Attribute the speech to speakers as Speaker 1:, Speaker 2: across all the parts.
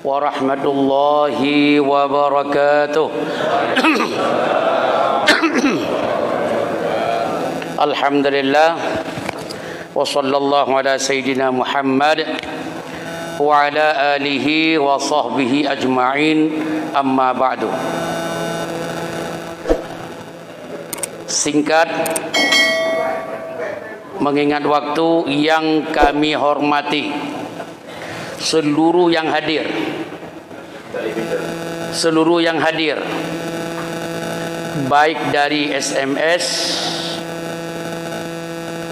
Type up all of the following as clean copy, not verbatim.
Speaker 1: warahmatullahi wabarakatuh. Alhamdulillah wa sallallahu ala sayyidina Muhammad wa ala alihi wa sahbihi ajma'in, amma ba'du. Singkat, mengingat waktu yang kami hormati, seluruh yang hadir, baik dari SMS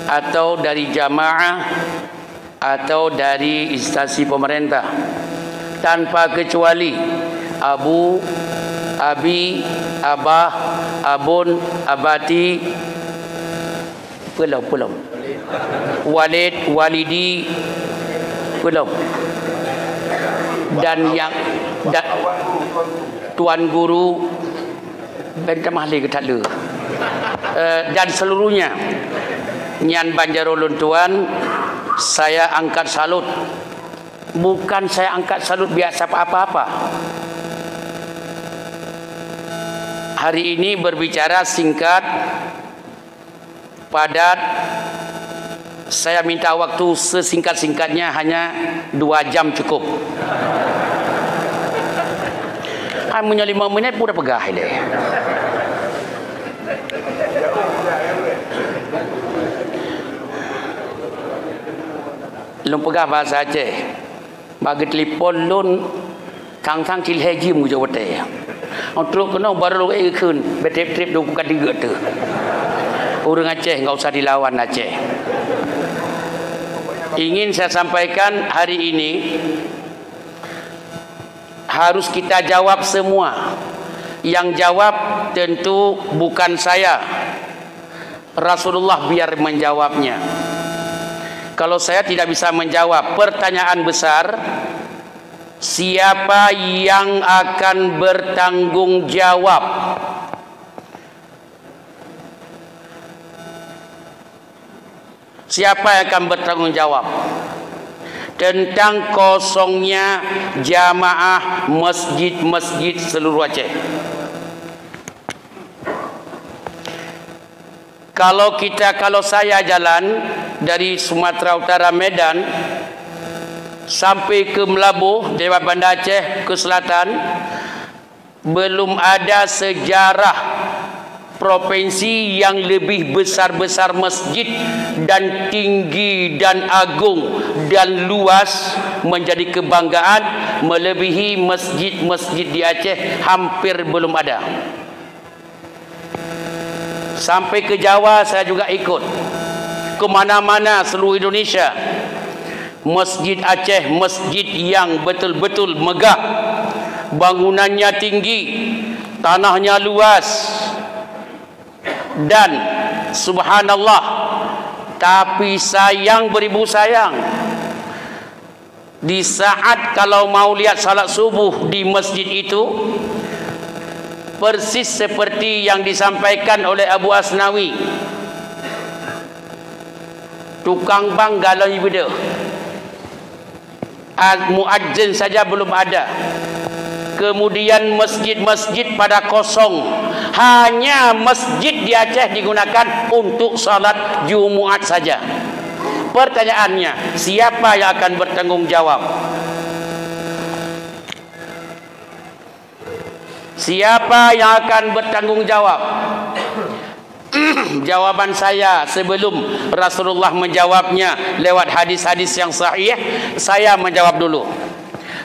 Speaker 1: atau dari jamaah atau dari instansi pemerintah, tanpa kecuali Abu, Abi, Abah, Abun, Abati, Pulau, Walid, Walidi, Pulau, dan yang Tuan Guru Bentah Mahli ke Tatlu, dan seluruhnya. Nyan Banjarulun Tuan, saya angkat salut. Bukan saya angkat salut biasa apa-apa. Hari ini berbicara singkat, padat. Saya minta waktu sesingkat-singkatnya, hanya 2 jam cukup. Hanya 5 minit pun dah pegah deh. Lung pegah bahasa Aceh. Bagi telefon lun kang til haji mu jo wate. Untuk kena baru ikun betrip-trip 23 tu. Orang Aceh enggak usah dilawan Aceh. Ingin saya sampaikan hari ini, harus kita jawab semua. Yang jawab tentu bukan saya. Rasulullah biar menjawabnya. Kalau saya tidak bisa menjawab, pertanyaan besar, siapa yang akan bertanggung jawab? Siapa yang akan bertanggung jawab tentang kosongnya jamaah masjid-masjid seluruh Aceh? Kalau saya jalan dari Sumatera Utara Medan sampai ke Melabuh, lewat Banda Aceh ke selatan, belum ada sejarah provinsi yang lebih besar-besar masjid dan tinggi dan agung dan luas menjadi kebanggaan melebihi masjid-masjid di Aceh. Hampir belum ada. Sampai ke Jawa saya juga ikut, ke mana-mana seluruh Indonesia. Masjid Aceh, masjid yang betul-betul megah, bangunannya tinggi, tanahnya luas, dan subhanallah, tapi sayang beribu sayang, di saat kalau mau lihat salat subuh di masjid itu, persis seperti yang disampaikan oleh Abu Asnawi, tukang bang galon beda, muadzin saja belum ada. Kemudian masjid-masjid pada kosong. Hanya masjid di Aceh digunakan untuk salat Jumat saja. Pertanyaannya, siapa yang akan bertanggung jawab? Siapa yang akan bertanggung jawab? Jawaban saya sebelum Rasulullah menjawabnya lewat hadis-hadis yang sahih, saya menjawab dulu.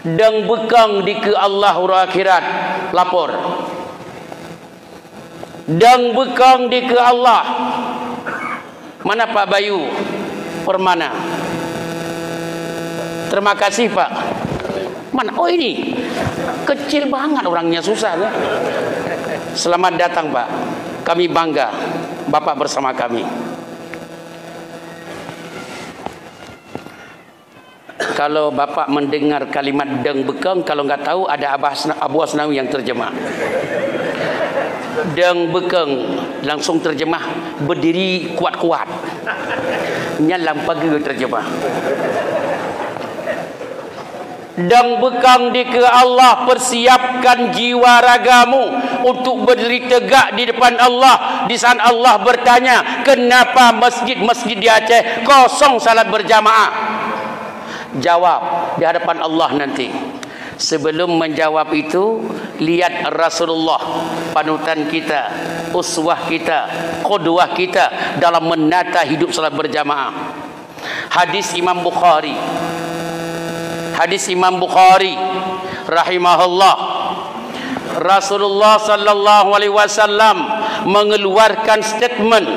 Speaker 1: Deng bekang di ke Allah akhirat lapor. Deng bekang di ke Allah. Mana Pak Bayu Permana? Terima kasih Pak. Mana? Oh ini kecil banget orangnya, susah ya. Selamat datang Pak. Kami bangga Bapak bersama kami. Kalau Bapak mendengar kalimat deng bekeng, kalau nggak tahu ada Abu Asnawi yang terjemah. Deng bekeng langsung terjemah berdiri kuat-kuat. Nyalam pagi terjemah. dan bekang di ke Allah, persiapkan jiwa ragamu untuk berdiri tegak di depan Allah. Di saat Allah bertanya, kenapa masjid-masjid di Aceh kosong salat berjamaah? Jawab di hadapan Allah nanti. Sebelum menjawab itu, lihat Rasulullah, panutan kita, uswah kita, qudwah kita dalam menata hidup salat berjamaah. Hadis Imam Bukhari rahimahullah, Rasulullah sallallahu alaihi wasallam mengeluarkan statement,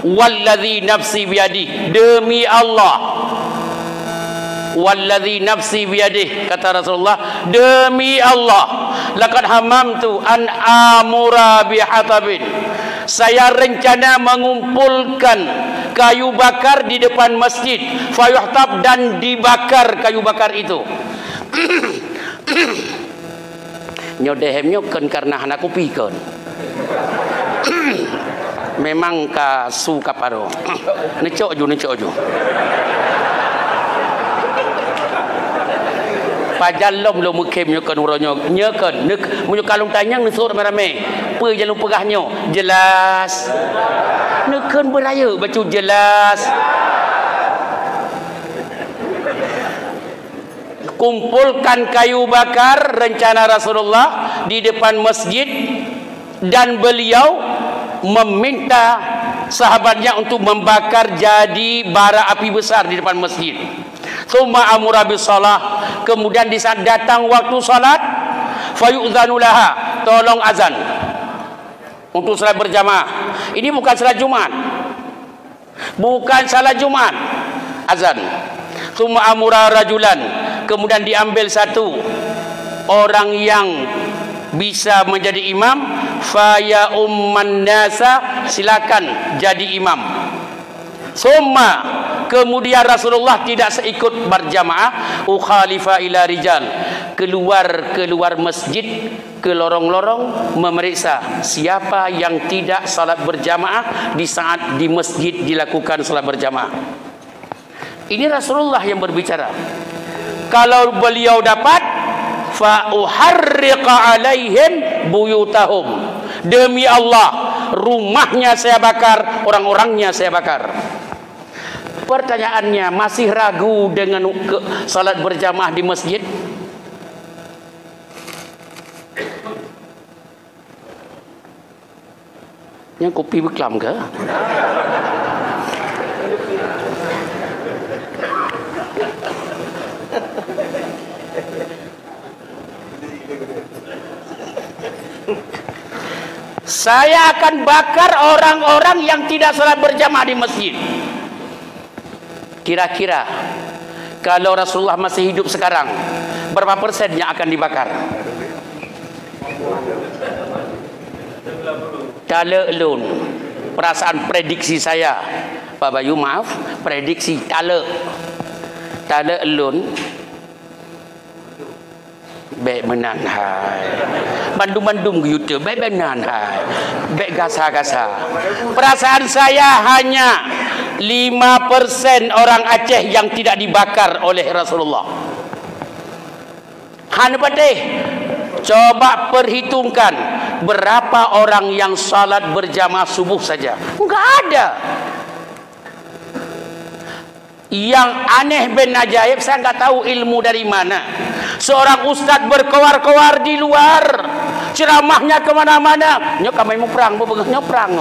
Speaker 1: wallazi nafsi biyadihi, demi Allah, wallazi nafsi biyadihi, kata Rasulullah, demi Allah, laqad hamamtu an amura bihatabin, saya rencana mengumpulkan kayu bakar di depan masjid, fayuhtab, dan dibakar kayu bakar itu. Nyodehem nyoken karena anak kupikon. Memang ka suka paro. Necok ju. Pajalom lo mukem nyoken uronyo nyoken nek munyo kalung tanyang nesur rame-rame. Pe jalung pegahnyo jelas. Neken beraya baca jelas. Kumpulkan kayu bakar rencana Rasulullah di depan masjid, dan beliau meminta sahabatnya untuk membakar jadi bara api besar di depan masjid. Tsumma amura bis shalah, kemudian di saat datang waktu salat, fayu'dzanu laha, tolong azan untuk salat berjamaah. Ini bukan salat Jumat. Bukan salat Jumat. Azan. Tsumma amura rajulan, kemudian diambil satu orang yang bisa menjadi imam, faya umman nasa, silakan jadi imam. Tsumma, kemudian Rasulullah tidak seikut berjamaah, ukhalifa ila rijal, keluar masjid ke lorong-lorong memeriksa siapa yang tidak salat berjamaah di saat di masjid dilakukan salat berjamaah. Ini Rasulullah yang berbicara. Kalau beliau dapat, fa uharriqa alaihim buyutahum, demi Allah rumahnya saya bakar, orang-orangnya saya bakar. Pertanyaannya, masih ragu dengan salat berjamaah di masjid? Yang kopi beklam ke? Saya akan bakar orang-orang yang tidak salat berjamaah di masjid. Kira-kira kalau Rasulullah masih hidup sekarang, berapa persen yang akan dibakar? Talelun. Perasaan prediksi saya, Pak Bayu, maaf, prediksi talelun. Baik menan hai. Bandum-bandum ke YouTube, baik menan hai. Baik gasa-gasa. Perasaan saya hanya 5% orang Aceh yang tidak dibakar oleh Rasulullah. Hanapateh, coba perhitungkan berapa orang yang salat berjamaah subuh saja. Enggak ada. Yang aneh bin ajaib, saya enggak tahu ilmu dari mana. Seorang ustaz berkoar-koar di luar, ceramahnya kemana-mana. Nyok kami mau perang, nyok perang.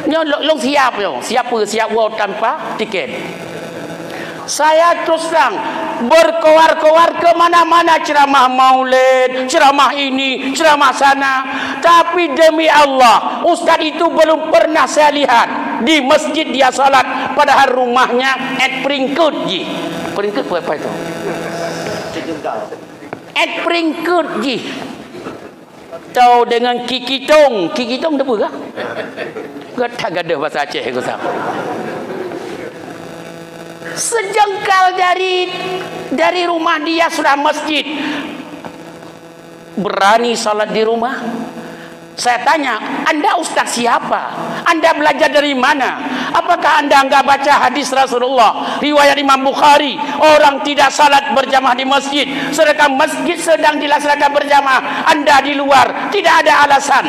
Speaker 1: Nyok long siap tanpa tiket. Saya terus terang berkoar-koar kemana-mana, ceramah maulid, ceramah ini, ceramah sana. Tapi demi Allah, ustaz itu belum pernah saya lihat di masjid dia salat, padahal rumahnya at peringkut ji. Peringkut apa itu? At peringkut ji. Tahu dengan kikitong itu apa kah? Tak ada bahasa Aceh aku tahu. Sejengkal dari rumah dia sudah masjid. Berani salat di rumah. Saya tanya, Anda ustaz siapa? Anda belajar dari mana? Apakah Anda enggak baca hadis Rasulullah, riwayat Imam Bukhari, orang tidak salat berjamaah di masjid, sedangkan masjid sedang dilaksanakan berjamaah, Anda di luar, tidak ada alasan.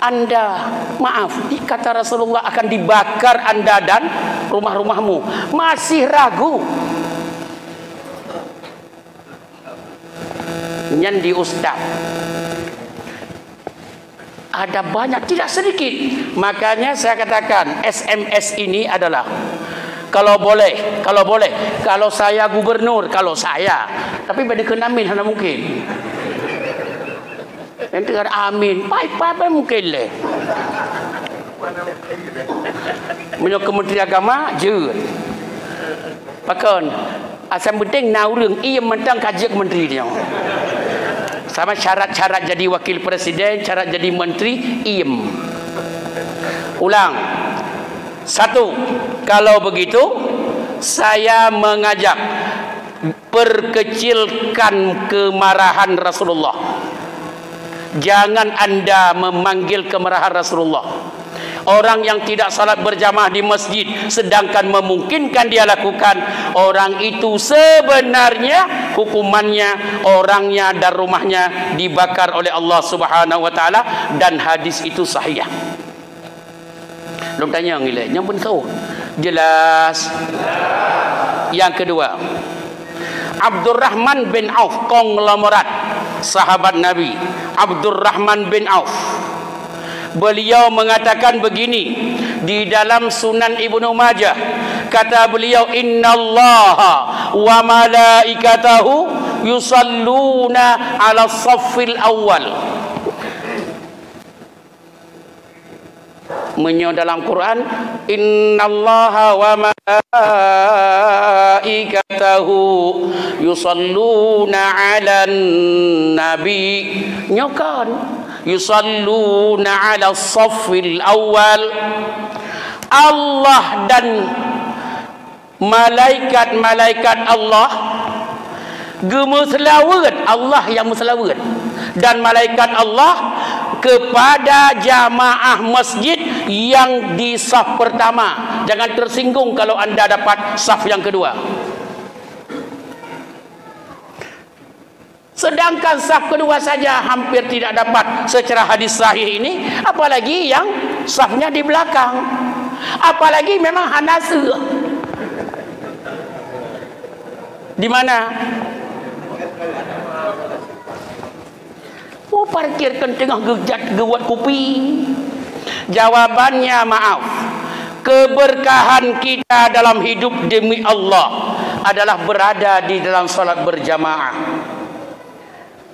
Speaker 1: Anda, maaf, kata Rasulullah, akan dibakar Anda dan rumah-rumahmu. Masih ragu? Nyandi ustaz. Ada banyak, tidak sedikit. Makanya saya katakan SMS ini adalah kalau boleh, kalau saya gubernur, kalau saya, tapi pada kenamin mana mungkin. Nanti kan amin, apa mungkin leh. Menyok Kementerian Agama je. Pakon, asal penting nauរឿងia mentang kajian menteri dia. Sama syarat-syarat jadi wakil presiden, syarat jadi menteri, iem. Ulang. 1. Kalau begitu, saya mengajak perkecilkan kemarahan Rasulullah. Jangan Anda memanggil kemarahan Rasulullah. Orang yang tidak salat berjamaah di masjid sedangkan memungkinkan dia lakukan, orang itu sebenarnya hukumannya orangnya dan rumahnya dibakar oleh Allah Subhanahu wa taala, dan hadis itu sahih. Belum tanya ngilai, yang pun tahu. Jelas. Yang kedua, Abdurrahman bin Auf, konglomerat sahabat Nabi, Abdurrahman bin Auf. Beliau mengatakan begini di dalam Sunan Ibnu Majah, kata beliau, innallaha wa malaikatahu yusalluna ala saffil awal. Menyo dalam Quran, innallaha wa malaikatahu yusalluna ala nabi. Nyokan yusalluna ala saffil awal. Allah dan malaikat-malaikat Allah gemeselawat, Allah yang meselawat, dan malaikat Allah kepada jamaah masjid yang di saf pertama. Jangan tersinggung kalau Anda dapat saf yang kedua. Sedangkan saf kedua saja hampir tidak dapat secara hadis sahih ini, apalagi yang safnya di belakang, apalagi memang hanase. Di mana? Oh, parkirkan tengah gejat gewat kopi. Jawabannya, maaf, keberkahan kita dalam hidup demi Allah adalah berada di dalam salat berjamaah.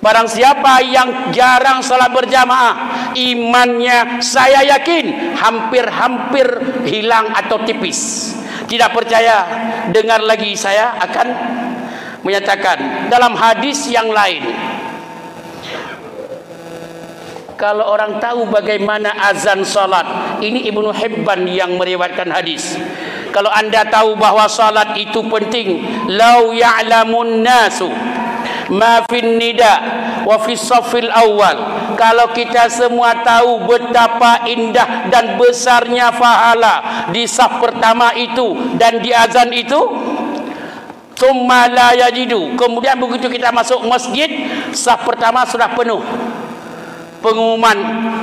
Speaker 1: Barang siapa yang jarang salat berjamaah, imannya saya yakin hampir-hampir hilang atau tipis. Tidak percaya? Dengar lagi, saya akan menyatakan dalam hadis yang lain. Kalau orang tahu bagaimana azan salat, ini Ibnu Hibban yang meriwayatkan hadis. Kalau Anda tahu bahwa salat itu penting, lau ya'lamun nasu ma fin nida wa fi saffil awal. Kalau kita semua tahu betapa indah dan besarnya pahala di saf pertama itu dan di azan itu, tsumma la yajidu, kemudian begitu kita masuk masjid, saf pertama sudah penuh. Pengumuman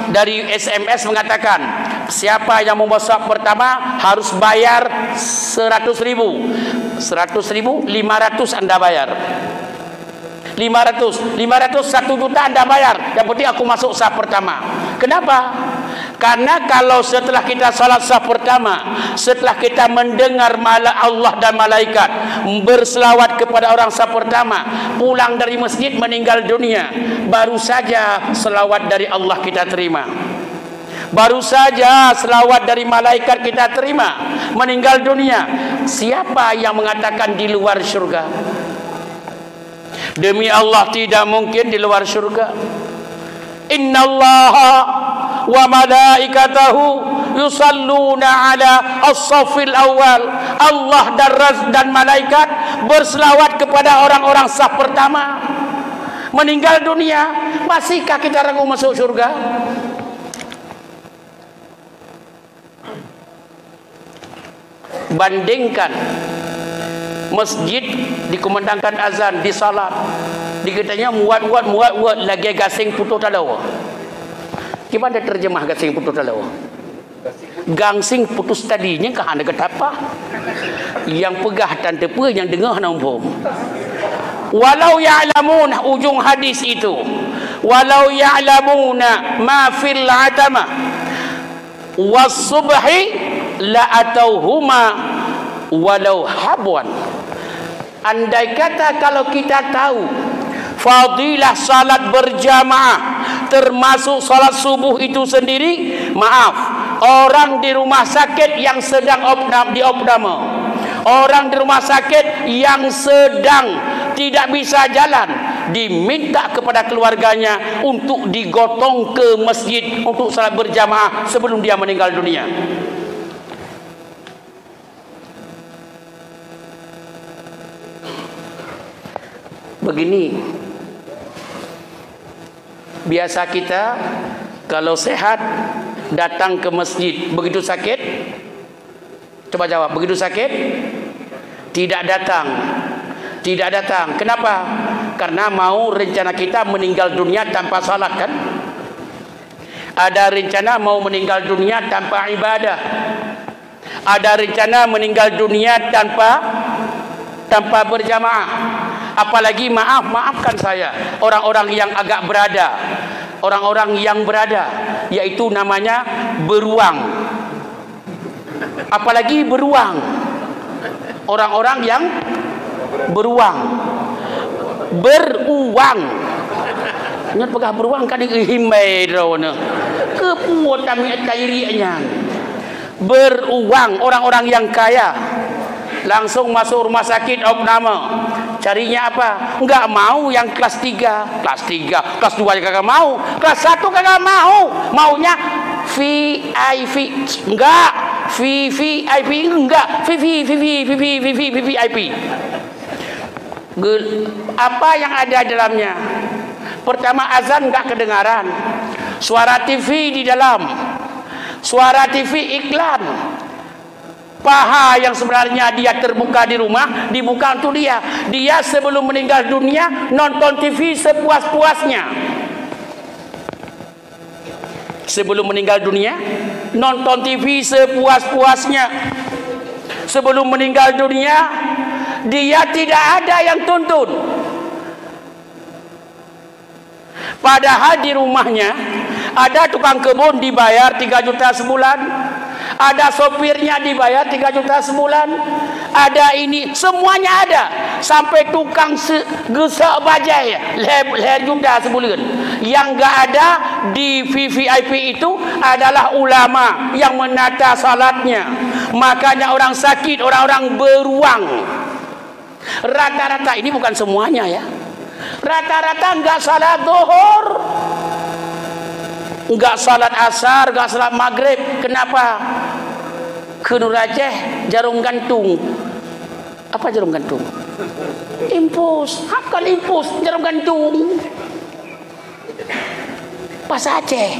Speaker 1: dari SMS mengatakan, siapa yang mau saf pertama harus bayar 100.000. 100.000, 500 Anda bayar. 500 1 juta Anda bayar. Yang penting aku masuk saf pertama. Kenapa? Karena kalau setelah kita salat saf pertama, setelah kita mendengar Allah dan malaikat berselawat kepada orang saf pertama, pulang dari masjid meninggal dunia, baru saja selawat dari Allah kita terima. Baru saja selawat dari malaikat kita terima, meninggal dunia. Siapa yang mengatakan di luar syurga? Demi Allah tidak mungkin di luar syurga. Innallaha wa malaikatahu yusalluna ala as-saffil awal. Allah dan malaikat berselawat kepada orang-orang saf pertama meninggal dunia. Masihkah kita ragu masuk surga? bandingkan masjid dikumandangkan azan di salat, dikatanya muat lagi gasing putus talawa. Gimana terjemah gasing putus talawa? Gangsing putus tadinya ke hana ketapa yang pegah dan tepa yang dengar nampum. Walau ya'lamuna, ujung hadis itu, walau ya'lamuna ma fil atama was subhi la atauhuma walau habwan. Andai kata kalau kita tahu fadilah salat berjamaah termasuk salat subuh itu sendiri, maaf, orang di rumah sakit yang sedang diopname, orang di rumah sakit yang sedang tidak bisa jalan, diminta kepada keluarganya untuk digotong ke masjid untuk salat berjamaah sebelum dia meninggal dunia. Begini, biasa kita kalau sehat datang ke masjid, begitu sakit, coba jawab, begitu sakit tidak datang. Tidak datang. Kenapa? Karena mau rencana kita meninggal dunia tanpa salat, kan? Ada rencana mau meninggal dunia tanpa ibadah. Ada rencana meninggal dunia tanpa berjamaah. Apalagi maafkan saya, orang-orang yang agak berada, orang-orang yang berada, yaitu namanya beruang. Apalagi beruang, orang-orang yang beruang, ingat pegah beruang kan himai drone kepuat kami cairinya. Beruang, orang-orang yang kaya langsung masuk rumah sakit opname. Carinya apa? Enggak mau yang kelas 3, kelas 2 kagak mau, kelas 1 kagak mau, maunya VIP. Enggak, VIP enggak, VIP. Apa yang ada dalamnya? Pertama, azan enggak kedengaran, suara TV di dalam, suara TV iklan. Paha yang sebenarnya dia terbuka di rumah dibuka untuk dia. Dia sebelum meninggal dunia nonton TV sepuas-puasnya. Sebelum meninggal dunia nonton TV sepuas-puasnya. Sebelum meninggal dunia dia tidak ada yang tuntun. Padahal di rumahnya ada tukang kebun dibayar 3 juta sebulan, ada sopirnya dibayar 3 juta sebulan, ada ini, semuanya ada, sampai tukang gesak bajai leher juta sebulan. Yang enggak ada di VIP itu adalah ulama yang menata salatnya. Makanya orang sakit, orang-orang beruang, rata-rata, ini bukan semuanya ya, rata-rata enggak salat zuhur, enggak salat asar, enggak salat maghrib. Kenapa? Ke Nur Aceh jarum gantung. Apa jarum gantung? Impus. Apa impus? Jarum gantung. Pas Aceh.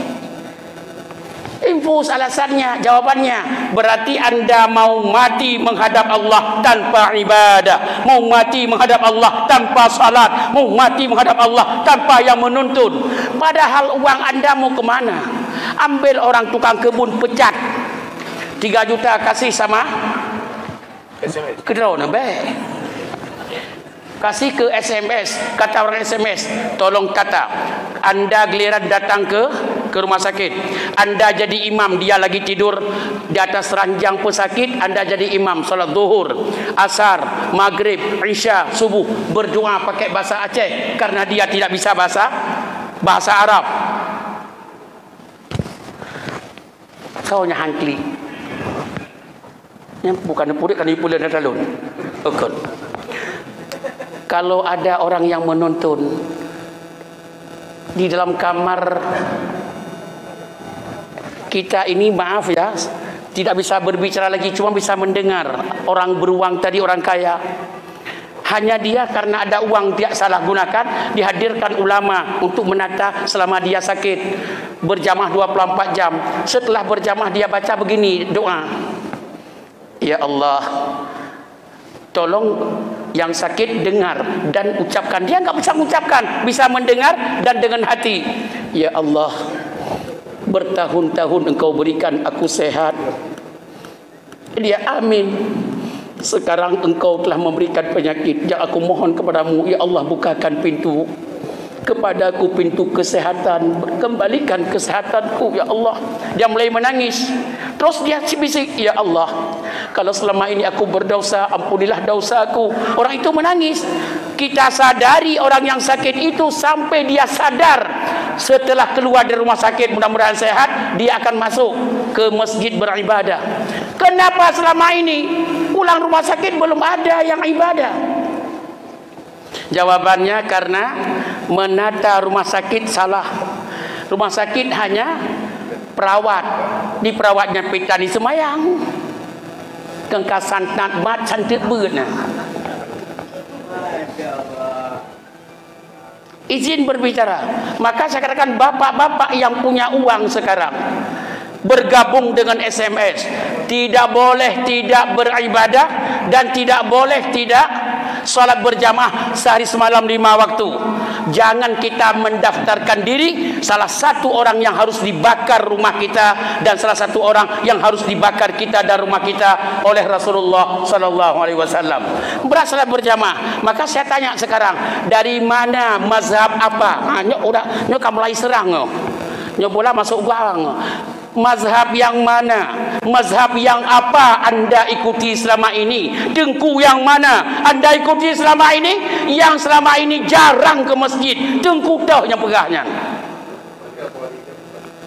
Speaker 1: Infus alasannya, jawabannya, berarti Anda mau mati menghadap Allah tanpa ibadah, mau mati menghadap Allah tanpa salat, mau mati menghadap Allah tanpa yang menuntun. Padahal uang Anda mau kemana? Ambil orang tukang kebun pecat 3 juta kasih sama kedrona be. Kasih ke SMS, kata orang SMS, tolong kata Anda giliran datang ke rumah sakit, Anda jadi imam, dia lagi tidur di atas ranjang pesakit, Anda jadi imam salat zuhur, asar, maghrib, isya, subuh, berdoa pakai bahasa Aceh karena dia tidak bisa bahasa Arab. Kaunya hangkli yang bukan purik kan ipulan dalun. Okey. Kalau ada orang yang menuntun di dalam kamar kita ini, maaf ya, tidak bisa berbicara lagi, cuma bisa mendengar. Orang beruang tadi orang kaya, hanya dia karena ada uang dia salah gunakan, dihadirkan ulama untuk menata selama dia sakit, berjamaah 24 jam. Setelah berjamaah dia baca begini doa, Ya Allah, tolong yang sakit dengar dan ucapkan. Dia nggak bisa mengucapkan, bisa mendengar dan dengan hati. Ya Allah, bertahun-tahun Engkau berikan aku sehat. Dia amin. Sekarang Engkau telah memberikan penyakit. Yang aku mohon kepadamu, ya Allah, bukakan pintu kepadaku, pintu kesehatan. Kembalikan kesehatanku, ya Allah. Dia mulai menangis. Terus dia bisik, ya Allah, kalau selama ini aku berdosa, ampunilah dosaku. Orang itu menangis. Kita sadari orang yang sakit itu sampai dia sadar. Setelah keluar dari rumah sakit, mudah-mudahan sehat, dia akan masuk ke masjid beribadah. Kenapa selama ini pulang rumah sakit belum ada yang ibadah? Jawabannya karena menata rumah sakit salah. Rumah sakit hanya perawat, di perawatnya pita di semayang kengkasan natmat cantik beuna. Izin berbicara. Maka saya katakan bapak-bapak yang punya uang sekarang bergabung dengan SMS, tidak boleh tidak beribadah dan tidak boleh tidak salat berjamaah sehari semalam 5 waktu. Jangan kita mendaftarkan diri salah satu orang yang harus dibakar rumah kita dan salah satu orang yang harus dibakar kita dan rumah kita oleh Rasulullah sallallahu alaihi wasallam. Salat berjamaah. Maka saya tanya sekarang, dari mana mazhab apa? Nyok kamu mulai serang. Nyok bola masuk gang. Mazhab yang mana? Mazhab yang apa Anda ikuti selama ini? Dengku yang mana Anda ikuti selama ini? Yang selama ini jarang ke masjid. Dengku dah yang pegahnya.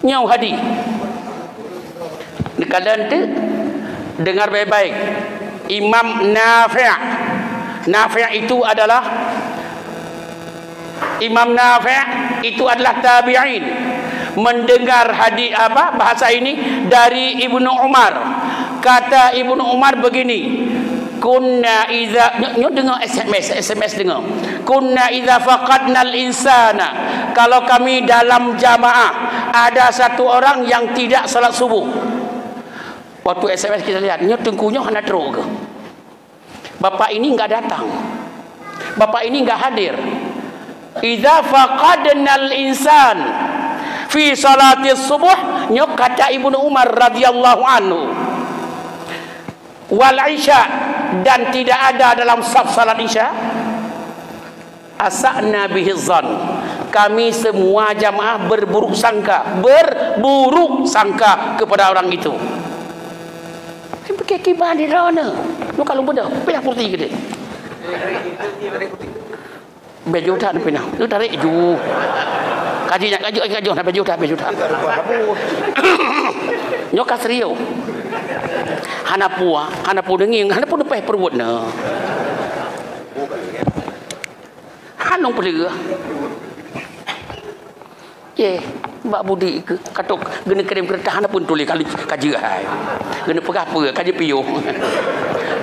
Speaker 1: Nyau hadi. Kalian tu dengar baik-baik. Imam Nafi'. Nafi' itu adalah Imam Nafi' itu adalah tabi'in. Mendengar hadis bahasa ini dari Ibnu Umar. Kata Ibnu Umar begini, kunna idza dengar SMS dengar. Kunna idza faqadnal insana, kalau kami dalam jamaah ada satu orang yang tidak salat subuh. Waktu SMS kita lihat, nyo tengkunya hana teruk ke? Bapak ini enggak datang. Bapak ini enggak hadir. Idza faqadnal insan fi salati subuh, nyok kata Ibnu Umar radhiyallahu anhu, wal isya, dan tidak ada dalam saf salat isya, asa'na bihi zan, kami semua jamaah berburuk sangka kepada orang itu. Pakai kibar di sana. Lu kalau benda, pilih putih ke dia. Baju tak nak pindah. Lu tarik ju. Kaji nak baju tak. Nyok kasrio. Hanapu denging, hanapu depai perwut na. Hanong pelira. Ye, Mbak Budi ke katok gena kirim kereta hana pun tulis kali kaji hai. Gena pegah apa kaji piyo.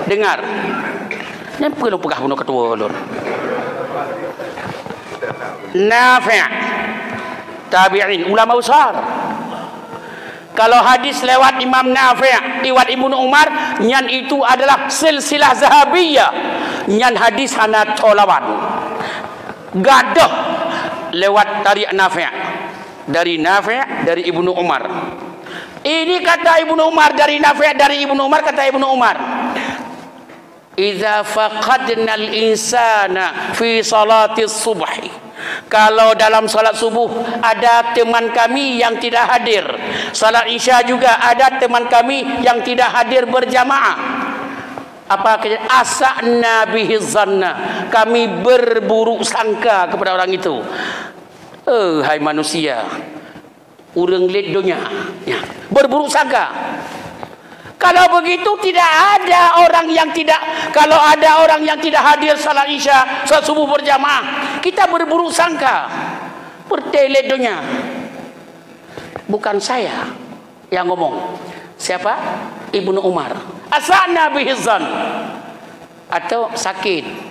Speaker 1: Dengar. Nyampe lu pegah bunuh ketua lor. Nafi' tabi'in, ulama besar. Kalau hadis lewat Imam Nafi', lewat Ibnu Umar, nyan itu adalah silsilah zahabiyah. Nyan hadis hana tolawan. Gadah lewat tarik Nafi'. Dari Nafi', dari Ibnu Umar. Ini kata Ibnu Umar dari Nafi', dari Ibnu Umar, kata Ibnu Umar, idza faqadnal insana fi salatis subhi, kalau dalam salat subuh ada teman kami yang tidak hadir, salat isya juga ada teman kami yang tidak hadir berjamaah, apa asa'na bihi zanna, kami berburuk sangka kepada orang itu. Hai manusia, urang lid dunia ya, berburuk sangka. Kalau begitu tidak ada orang yang tidak, kalau ada orang yang tidak hadir salat isya, salat subuh berjamaah, kita berburuk sangka, bertele dunia. Bukan saya yang ngomong. Siapa? Ibnu Umar. Asana bihizan, atau sakit.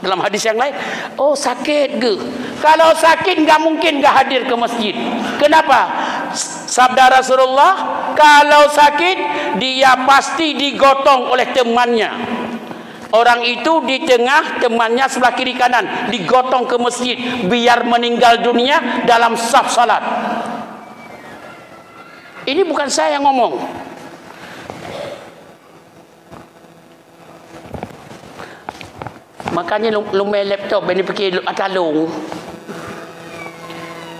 Speaker 1: Dalam hadis yang lain, sakit ke? Kalau sakit nggak mungkin nggak hadir ke masjid. Kenapa? Sabda Rasulullah, kalau sakit dia pasti digotong oleh temannya. Orang itu di tengah, temannya sebelah kiri kanan, digotong ke masjid biar meninggal dunia dalam saf salat. Ini bukan saya yang ngomong. Makanya lu main laptop ini pergi atalung.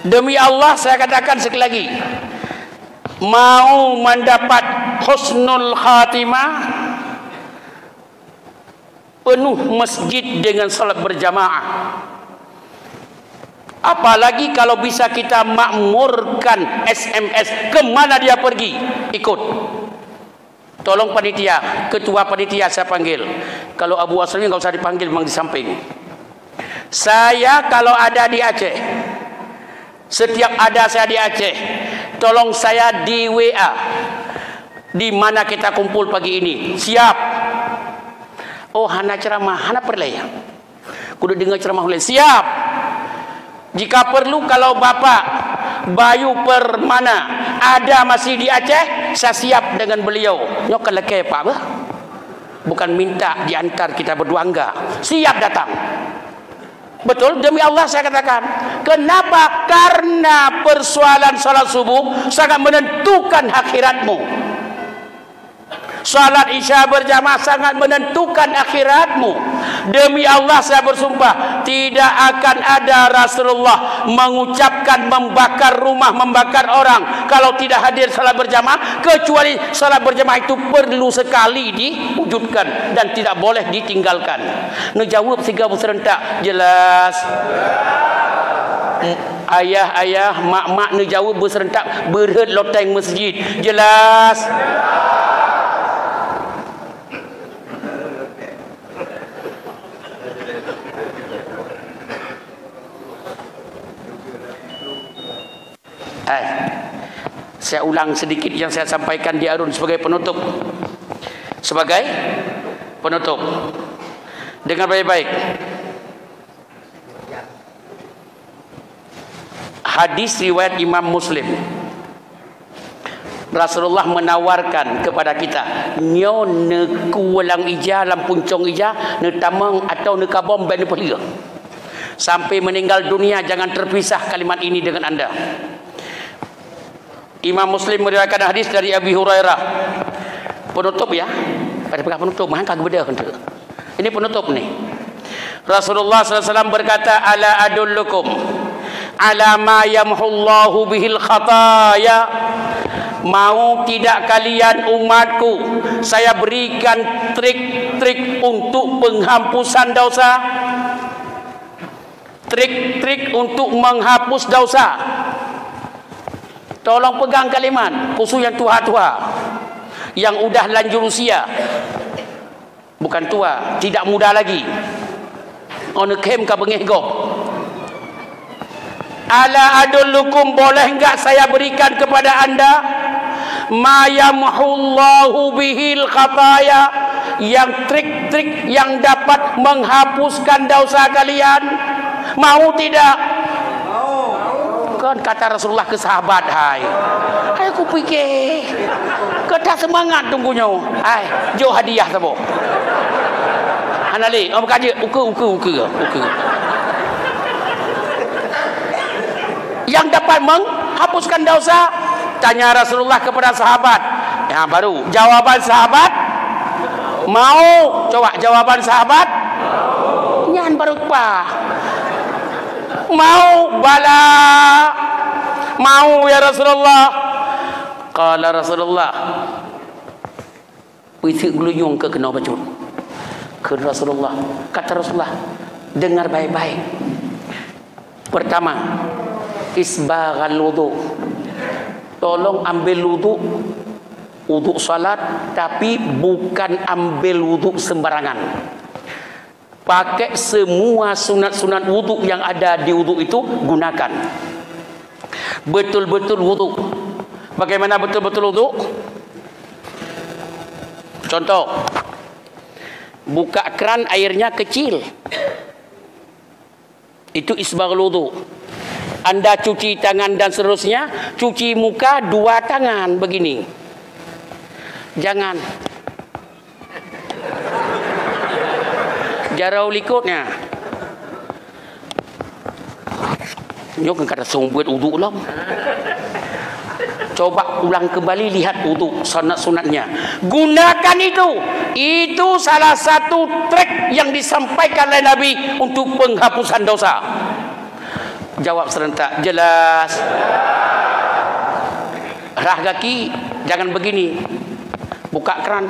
Speaker 1: Demi Allah saya katakan sekali lagi, mau mendapat husnul khatimah, penuh masjid dengan salat berjamaah. Apalagi kalau bisa kita makmurkan SMS, kemana dia pergi ikut. Tolong panitia, ketua panitia saya panggil. Kalau Abu Aslam nggak usah dipanggil, memang di samping. Saya kalau ada di Aceh, setiap ada saya di Aceh, tolong saya di WA. Di mana kita kumpul pagi ini? Siap. Oh, hana ceramah, hana perlaya. Kudu dengar ceramah oleh siap. Jika perlu kalau Bapak Bayu Permana ada masih di Aceh, saya siap dengan beliau. Nyok keleke Pak bah. Bukan minta diantar kita berdua, enggak. Siap datang. Betul, demi Allah saya katakan. Kenapa? Karena persoalan salat subuh sangat menentukan akhiratmu. Salat isya berjamaah sangat menentukan akhiratmu. Demi Allah saya bersumpah, tidak akan ada Rasulullah mengucapkan membakar rumah, membakar orang kalau tidak hadir salat berjamaah, kecuali salat berjamaah itu perlu sekali diwujudkan dan tidak boleh ditinggalkan. Ngejawab tiga serentak jelas. Ayah-ayah, mak-mak ngejawab berserentak berhad loteng masjid jelas. Saya ulang sedikit yang saya sampaikan di Arun sebagai penutup. Sebagai penutup. Dengar baik-baik. Hadis riwayat Imam Muslim. Rasulullah menawarkan kepada kita, nyo ne kulang ija lam puncong ija ne tamang atau ne kabom ben pelia. Sampai meninggal dunia jangan terpisah kalimat ini dengan Anda. Imam Muslim meriwayatkan hadis dari Abi Hurairah. Penutup ya. Pada pegang penutup, mah kagak beda henteu. Ini penutup nih. Rasulullah SAW berkata, ala adullukum ala ma yamhullahu bihil khataya. Mau tidak kalian umatku, saya berikan trik-trik untuk penghapusan dosa. Trik-trik untuk menghapus dosa. Tolong pegang kalimat, khusus yang tua-tua, yang udah lanjut usia, bukan tua, tidak muda lagi. Ono kem ka bengeh go. Ala adullukum, boleh enggak saya berikan kepada anda ma yamhullahu bihil khataya, yang trik-trik yang dapat menghapuskan dosa kalian. Mau tidak? Kan kata Rasulullah ke sahabat, hai aku pikir kita semangat tunggunya, hai jo hadiah sabo anali om kaje uke yang dapat menghapuskan dosa. Tanya Rasulullah kepada sahabat, ya baru jawaban sahabat mau. Coba jawaban sahabat nyan baru apa? Mau, bala mau ya Rasulullah. Qala Rasulullah, wisi gluyung ke kena bacun ke Rasulullah. Kata Rasulullah, dengar baik-baik. Pertama, isbaghal wudu. Tolong ambil wudu salat, tapi bukan ambil wudu sembarangan. Pakai semua sunat-sunat wudu yang ada di wudu itu, gunakan. Betul-betul wudu. Bagaimana betul-betul wudu? Contoh, buka keran airnya kecil. Itu isbaghul wudu. Anda cuci tangan dan seterusnya, cuci muka 2 tangan begini. Jangan. Jarau likutnya. Nyok kata buat uduk lah. Coba ulang kembali, lihat uduk sunat-sunatnya. Gunakan itu. Itu salah satu trik yang disampaikan oleh Nabi untuk penghapusan dosa. Jawab serentak. Jelas. Rah kaki, jangan begini. Buka keran.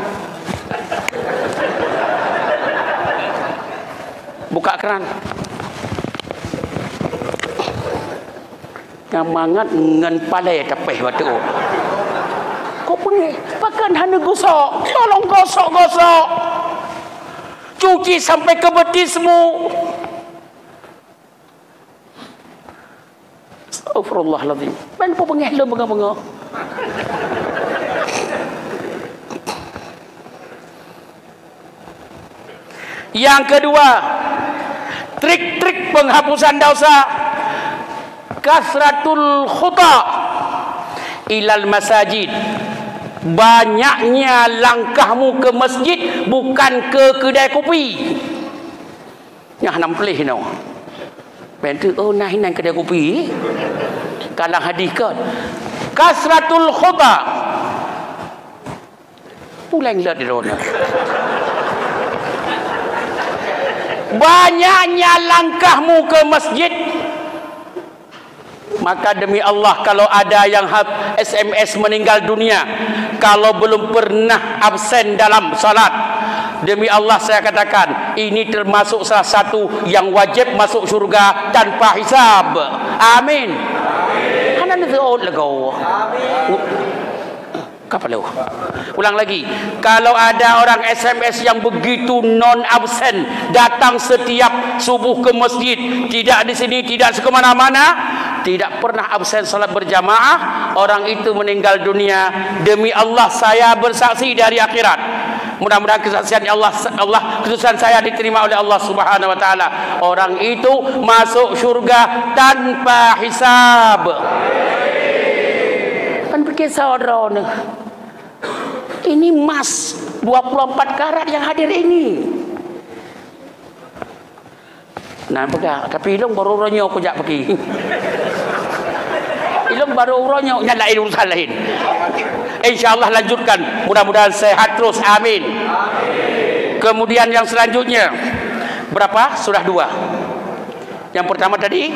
Speaker 1: Buka keran. Ngamangat ngan palai tapeh batu. Kau pengen pakan hana gosok. Tolong gosok-gosok. Cuci sampai ke betismu. Astagfirullahaladzim. Ben apa pengen lo bengah-bengah. Yang kedua, trik-trik penghapusan dosa. Kasratul khuta ilal masajid. Banyaknya langkahmu ke masjid, bukan ke kedai kopi. Yang nam pelih no. Bentu oh nah nang kedai kopi. Kalang hadis kan. Kasratul khuta. Pulang lah di rona. Banyaknya langkahmu ke masjid. Maka demi Allah, kalau ada yang SMS meninggal dunia, kalau belum pernah absen dalam salat, demi Allah saya katakan, ini termasuk salah satu yang wajib masuk surga tanpa hisab. Amin. Amin. Kapal ulang lagi. Kalau ada orang SMS yang begitu non absen, datang setiap subuh ke masjid, tidak di sini, tidak kemana-mana, tidak pernah absen salat berjamaah, orang itu meninggal dunia. Demi Allah saya bersaksi dari akhirat. Mudah-mudahan kesaksian Allah keputusan saya diterima oleh Allah Subhanahu wa taala. Orang itu masuk surga tanpa hisab. Kan berkisah orang ini emas 24 karat yang hadir ini. Nah, pegang. Tapi ilung baru ronyo aku jak pergi. Ilung baru ronyo, yang lain urusan lain. InsyaAllah lanjutkan. Mudah-mudahan sehat terus. Amin. Kemudian yang selanjutnya. Berapa? Surah 2. Yang pertama tadi,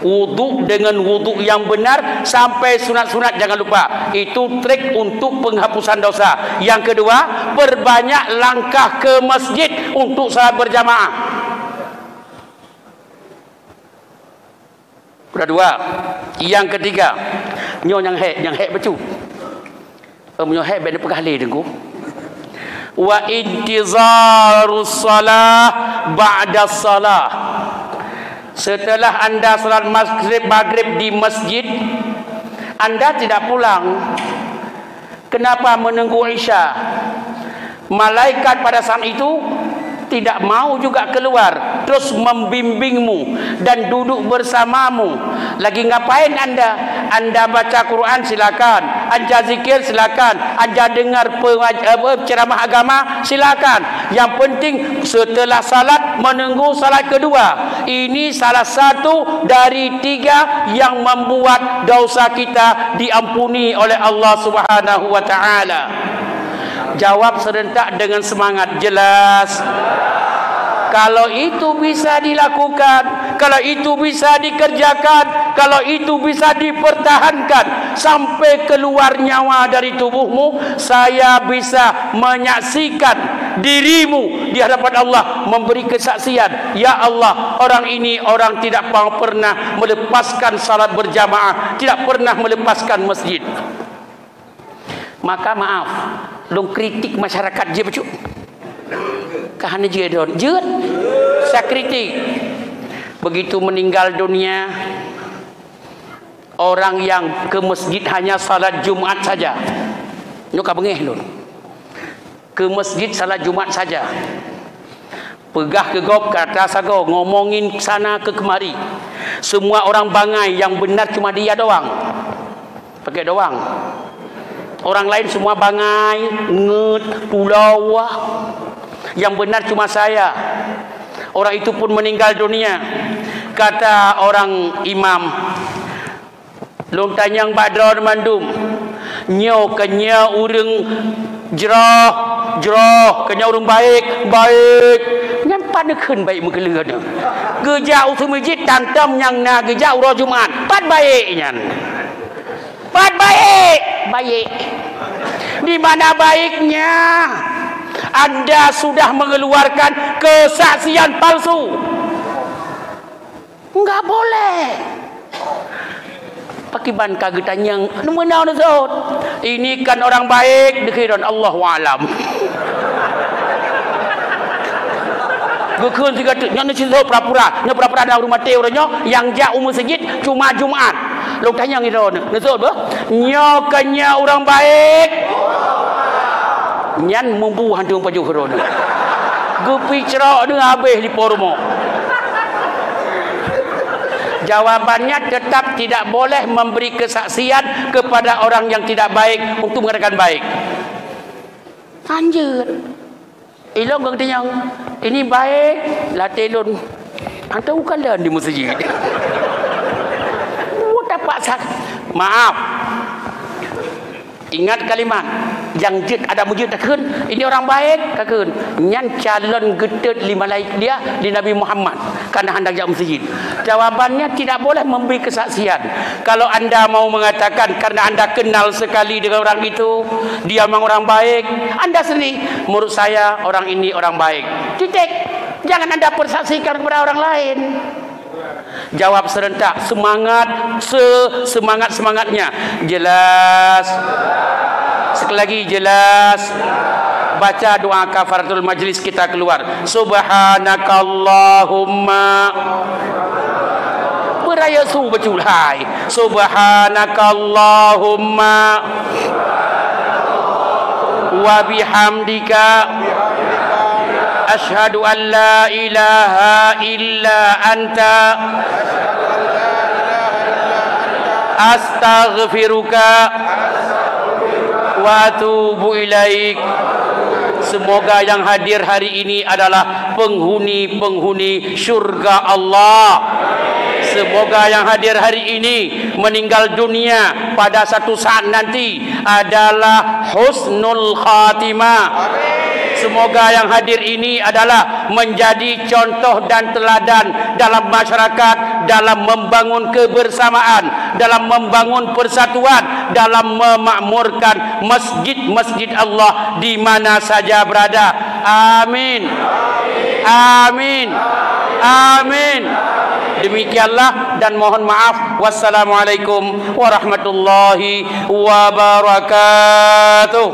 Speaker 1: wudu dengan wudu yang benar sampai sunat-sunat, jangan lupa. Itu trik untuk penghapusan dosa. Yang kedua, perbanyak langkah ke masjid untuk salat berjamaah. Sudah 2. Yang ketiga, nyo yang hek becu. Nyo hek ben pegah le dengku. Wa intizarus salah ba'da salah. Setelah anda salat maghrib di masjid, anda tidak pulang. Kenapa menunggu Isya? Malaikat pada saat itu tidak mau juga keluar, terus membimbingmu dan duduk bersamamu. Lagi ngapain anda? Anda baca Quran silakan, anda zikir silakan, anda dengar ceramah agama silakan. Yang penting setelah salat menunggu salat kedua. Ini salah satu dari 3 yang membuat dosa kita diampuni oleh Allah Subhanahu wa taala. Jawab serentak dengan semangat. Jelas. Kalau itu bisa dilakukan, kalau itu bisa dikerjakan, kalau itu bisa dipertahankan sampai keluar nyawa dari tubuhmu, saya bisa menyaksikan dirimu di hadapan Allah memberi kesaksian, ya Allah, orang ini orang tidak pernah melepaskan salat berjamaah, tidak pernah melepaskan masjid. Maka maaf, dong kritik masyarakat je becu. Kahana je don. Jeut. Saya kritik. Begitu meninggal dunia, orang yang ke masjid hanya salat Jumat saja. Nyuka bengeh lun. Ke masjid salat Jumat saja. Pegah ke gop ke atas ago, ngomongin sana ke kemari. Semua orang bangai, yang benar cuma dia doang. Pakai doang. Orang lain semua bangai, nget, tulawah. Yang benar cuma saya. Orang itu pun meninggal dunia. Kata orang imam, long tanyang badron mandum, nyo kenya urang jerah kenya urang baik nyampan keun baik mengkeleuan gejau tu masjid tantam yang na gejau ro Jumat pat baik nyan pat baik di mana baiknya Anda sudah mengeluarkan kesaksian palsu. Enggak boleh. Pakiban kagetan yang menau nazot. Ini kan orang baik dikira Allah alam. Gekeun siga teu nya cerita pura-pura, nya pura-pura ada rumah teh urang yang ja umur masjid cuma Jumat. Lu tanya ngiro nazot bah. Nya kanya orang baik. Nyan mumpu hantu paju corona. Gupi cerok dengan habis di pormo. Jawabannya tetap tidak boleh memberi kesaksian kepada orang yang tidak baik untuk mengatakan baik. Lanjut. Ilong kang tanyang, ini baik, latelun. Anta bukan dah di masjid. Dapat sak. Maaf. Ingat kalimat yang jid ada mujud takun ini orang baik takun nyan calon gedut lima laik dia di Nabi Muhammad karena hendak jam masjid. Jawabannya tidak boleh memberi kesaksian. Kalau anda mau mengatakan karena anda kenal sekali dengan orang itu dia memang orang baik, anda sendiri menurut saya orang ini orang baik, titik. Jangan anda persaksikan kepada orang lain. Jawab serentak, semangat, semangat-semangatnya. Jelas. Sekali lagi jelas. Baca doa kafaratul majlis kita keluar. Subhanakallahumma. Beraya su berculai. Subhanakallahumma wa bihamdika asyhadu an la ilaha illa anta astaghfiruka wa atubu ilaik. Semoga yang hadir hari ini adalah penghuni-penghuni syurga Allah. Semoga yang hadir hari ini meninggal dunia pada satu saat nanti adalah husnul khatimah. Semoga yang hadir ini adalah menjadi contoh dan teladan dalam masyarakat, dalam membangun kebersamaan, dalam membangun persatuan, dalam memakmurkan masjid-masjid Allah di mana saja berada. Amin. Amin. Amin. Demikianlah dan mohon maaf. Wassalamualaikum warahmatullahi wabarakatuh.